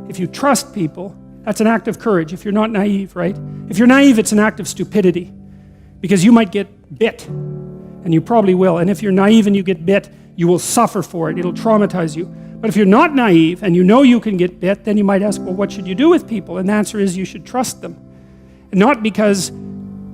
if you trust people, that's an act of courage if you're not naive, right? If you're naive, it's an act of stupidity because you might get bit, and you probably will. And if you're naive and you get bit, you will suffer for it. It'll traumatize you. But if you're not naive and you know you can get bit, then you might ask, well, what should you do with people? And the answer is you should trust them. And not because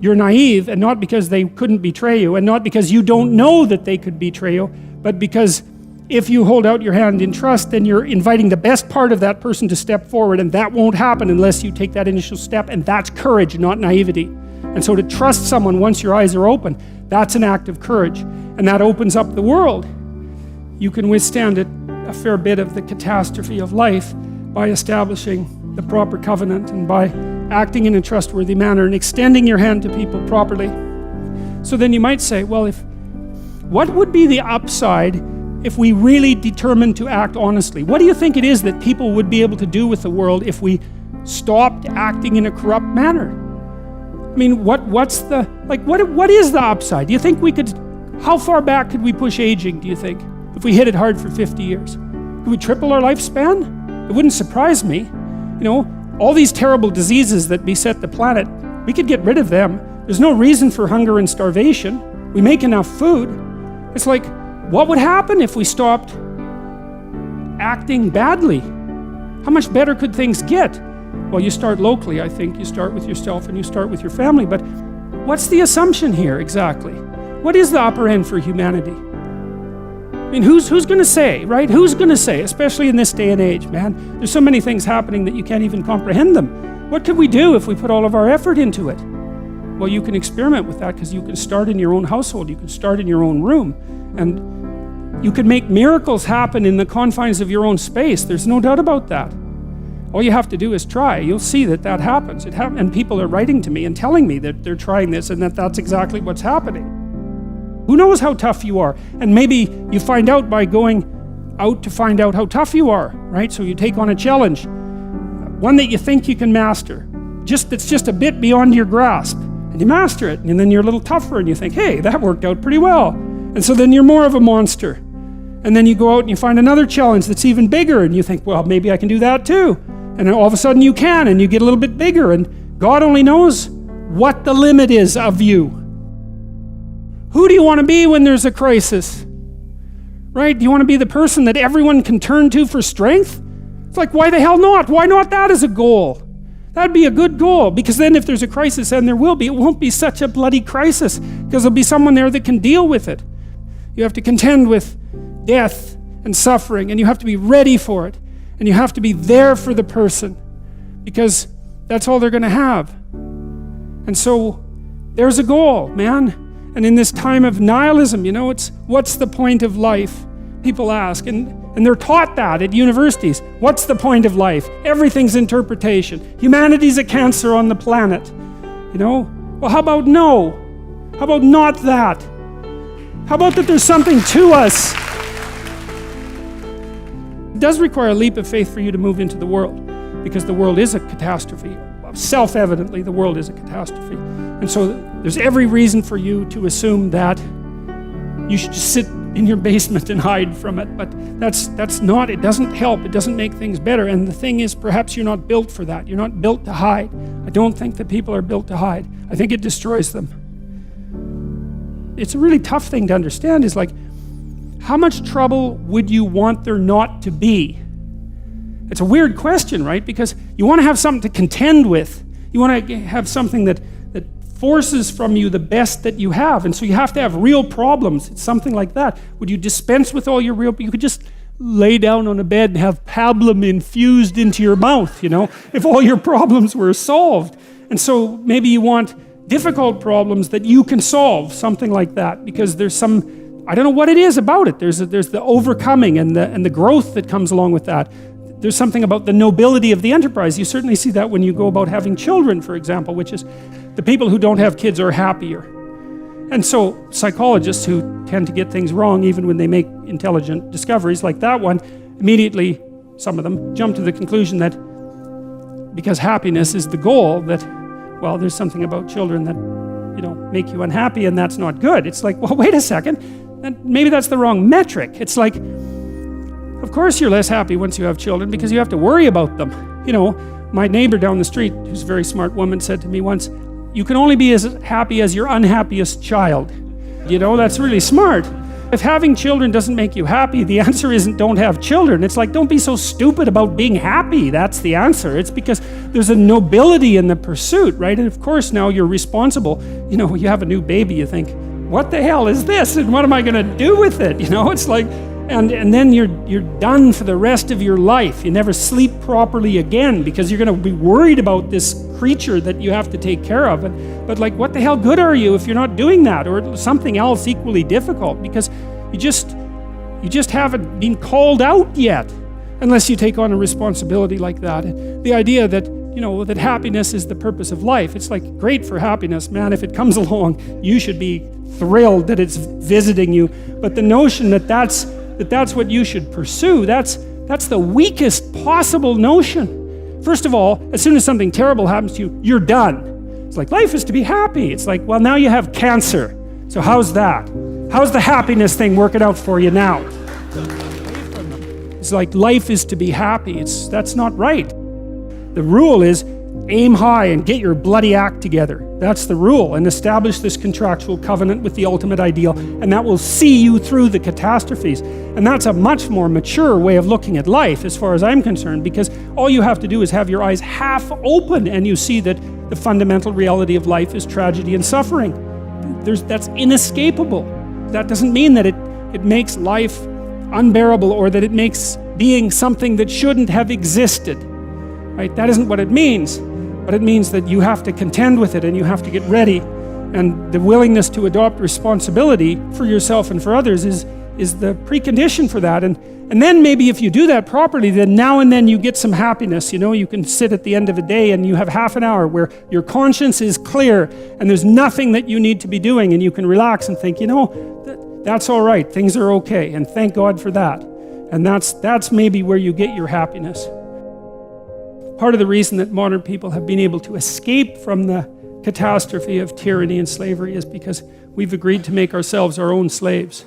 you're naive, and not because they couldn't betray you, and not because you don't know that they could betray you, but because if you hold out your hand in trust, then you're inviting the best part of that person to step forward, and that won't happen unless you take that initial step, and that's courage, not naivety. And so to trust someone once your eyes are open, that's an act of courage, and that opens up the world. You can withstand it, a fair bit of the catastrophe of life, by establishing the proper covenant and by acting in a trustworthy manner and extending your hand to people properly. So then you might say, well, what would be the upside if we really determined to act honestly? What do you think it is that people would be able to do with the world if we stopped acting in a corrupt manner? I mean, what is the upside? Do you think how far back could we push aging, do you think, if we hit it hard for 50 years? Could we triple our lifespan? It wouldn't surprise me. You know, all these terrible diseases that beset the planet, we could get rid of them. There's no reason for hunger and starvation. We make enough food. It's like, what would happen if we stopped acting badly? How much better could things get? Well, you start locally, I think. You start with yourself and you start with your family. But what's the assumption here exactly? What is the upper end for humanity? I mean, who's going to say, right? Who's going to say, especially in this day and age, man? There's so many things happening that you can't even comprehend them. What could we do if we put all of our effort into it? Well, you can experiment with that because you can start in your own household. You can start in your own room. And you can make miracles happen in the confines of your own space. There's no doubt about that. All you have to do is try. You'll see that happens. And people are writing to me and telling me that they're trying this and that that's exactly what's happening. Who knows how tough you are? And maybe you find out by going out to find out how tough you are, right? So you take on a challenge, one that you think you can master, that's just a bit beyond your grasp, and you master it, and then you're a little tougher, and you think, hey, that worked out pretty well. And so then you're more of a monster. And then you go out and you find another challenge that's even bigger, and you think, well, maybe I can do that too. And then all of a sudden you can, and you get a little bit bigger, and God only knows what the limit is of you. Who do you want to be when there's a crisis? Right? Do you want to be the person that everyone can turn to for strength? It's like, why the hell not? Why not that as a goal? That'd be a good goal, because then if there's a crisis, and there will be, it won't be such a bloody crisis, because there'll be someone there that can deal with it. You have to contend with death and suffering, and you have to be ready for it, and you have to be there for the person, because that's all they're going to have. And so there's a goal, man. And in this time of nihilism, it's what's the point of life? People ask, and they're taught that at universities. What's the point of life? Everything's interpretation. Humanity's a cancer on the planet. Well, how about no? How about not that? How about that there's something to us? It does require a leap of faith for you to move into the world, because the world is a catastrophe. Self-evidently, the world is a catastrophe. And so there's every reason for you to assume that you should just sit in your basement and hide from it. But that's not, it doesn't help. It doesn't make things better. And the thing is, perhaps you're not built for that. You're not built to hide. I don't think that people are built to hide. I think it destroys them. It's a really tough thing to understand, is like, how much trouble would you want there not to be? It's a weird question, right? Because you want to have something to contend with. You want to have something that forces from you the best that you have. And so you have to have real problems. It's something like that. Would you dispense with all your real... You could just lay down on a bed and have pablum infused into your mouth, if all your problems were solved. And so maybe you want difficult problems that you can solve, something like that, because there's some... I don't know what it is about it. There's the overcoming and the growth that comes along with that. There's something about the nobility of the enterprise. You certainly see that when you go about having children, for example, which is the people who don't have kids are happier. And so psychologists who tend to get things wrong even when they make intelligent discoveries like that one, immediately, some of them, jump to the conclusion that because happiness is the goal, that, well, there's something about children that, make you unhappy, and that's not good. It's like, well, wait a second, maybe that's the wrong metric. It's like, Of course you're less happy once you have children because you have to worry about them. You know, my neighbor down the street, who's a very smart woman, said to me once, you can only be as happy as your unhappiest child. You know, that's really smart. If having children doesn't make you happy, the answer isn't don't have children. It's like, don't be so stupid about being happy. That's the answer. It's because there's a nobility in the pursuit, right? And of course now you're responsible. You know, you have a new baby, you think, what the hell is this? And what am I gonna do with it? You know, it's like, and then you're done for the rest of your life. You never sleep properly again because you're gonna be worried about this creature that you have to take care of. But like, what the hell good are you if you're not doing that, or something else equally difficult? Because you just haven't been called out yet, unless you take on a responsibility like that. The idea that, you know, that happiness is the purpose of life. It's like, great for happiness, man. If it comes along, you should be thrilled that it's visiting you. But the notion that that's what you should pursue, that's the weakest possible notion. First of all, as soon as something terrible happens to you, you're done. It's like, life is to be happy. It's like, well, now you have cancer. So how's that? How's the happiness thing working out for you now? It's like, life is to be happy. That's not right. The rule is aim high and get your bloody act together. That's the rule. And establish this contractual covenant with the ultimate ideal, and that will see you through the catastrophes. And that's a much more mature way of looking at life as far as I'm concerned, because all you have to do is have your eyes half open and you see that the fundamental reality of life is tragedy and suffering. That's inescapable. That doesn't mean that it makes life unbearable or that it makes being something that shouldn't have existed. Right? That isn't what it means. But it means that you have to contend with it and you have to get ready. And the willingness to adopt responsibility for yourself and for others is the precondition for that. And then maybe if you do that properly, then now and then you get some happiness. You know, you can sit at the end of a day and you have half an hour where your conscience is clear and there's nothing that you need to be doing, and you can relax and think, you know, that's all right. Things are okay, and thank God for that. And that's maybe where you get your happiness. Part of the reason that modern people have been able to escape from the catastrophe of tyranny and slavery is because we've agreed to make ourselves our own slaves.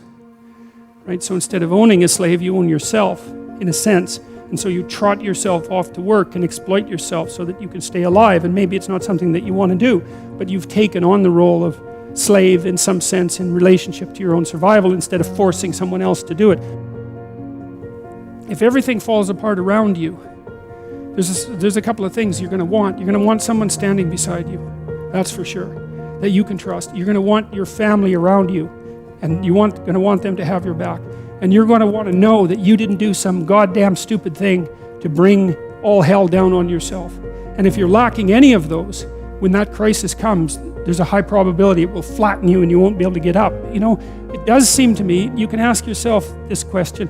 Right? So instead of owning a slave, you own yourself, in a sense. And so you trot yourself off to work and exploit yourself so that you can stay alive. And maybe it's not something that you want to do, but you've taken on the role of slave in some sense in relationship to your own survival instead of forcing someone else to do it. If everything falls apart around you, there's a couple of things you're going to want. You're going to want someone standing beside you, that's for sure, that you can trust. You're going to want your family around you, and you're going to want them to have your back. And you're going to want to know that you didn't do some goddamn stupid thing to bring all hell down on yourself. And if you're lacking any of those, when that crisis comes, there's a high probability it will flatten you and you won't be able to get up. You know, it does seem to me, you can ask yourself this question: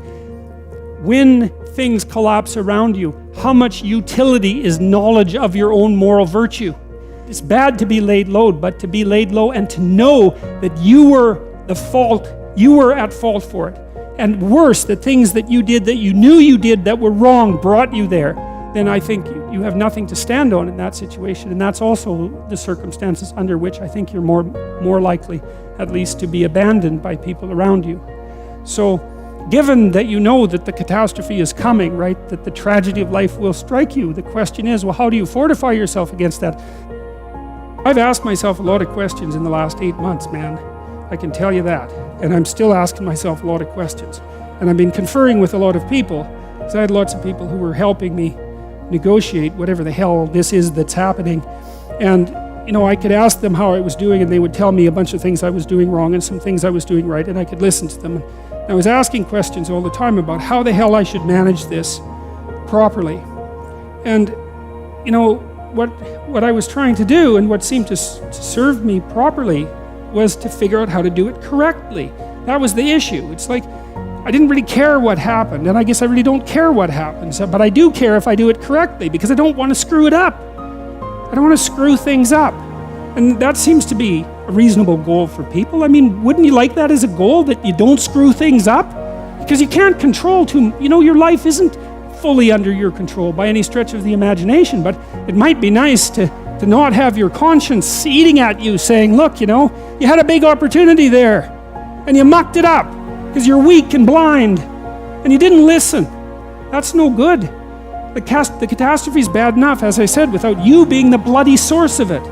when things collapse around you, how much utility is knowledge of your own moral virtue? It's bad to be laid low, but to be laid low and to know that you were you were at fault for it. And worse, the things that you did that you knew you did that were wrong brought you there, then I think you have nothing to stand on in that situation. And that's also the circumstances under which I think you're more likely, at least, to be abandoned by people around you. So, given that you know that the catastrophe is coming, right, that the tragedy of life will strike you, the question is, well, how do you fortify yourself against that? I've asked myself a lot of questions in the last 8 months, man. I can tell you that. And I'm still asking myself a lot of questions. And I've been conferring with a lot of people, because I had lots of people who were helping me negotiate whatever the hell this is that's happening. And, you know, I could ask them how I was doing, and they would tell me a bunch of things I was doing wrong and some things I was doing right, and I could listen to them. I was asking questions all the time about how the hell I should manage this properly. And, you know, what I was trying to do, and what seemed to serve me properly, was to figure out how to do it correctly. That was the issue. It's like, I didn't really care what happened, and I guess I really don't care what happens, but I do care if I do it correctly, because I don't want to screw it up. I don't want to screw things up. And that seems to be a reasonable goal for people. I mean, wouldn't you like that as a goal, that you don't screw things up? Because you can't control your life isn't fully under your control by any stretch of the imagination, but it might be nice to not have your conscience eating at you saying, look, you know, you had a big opportunity there and you mucked it up because you're weak and blind and you didn't listen. That's no good. The catastrophe is bad enough, as I said, without you being the bloody source of it.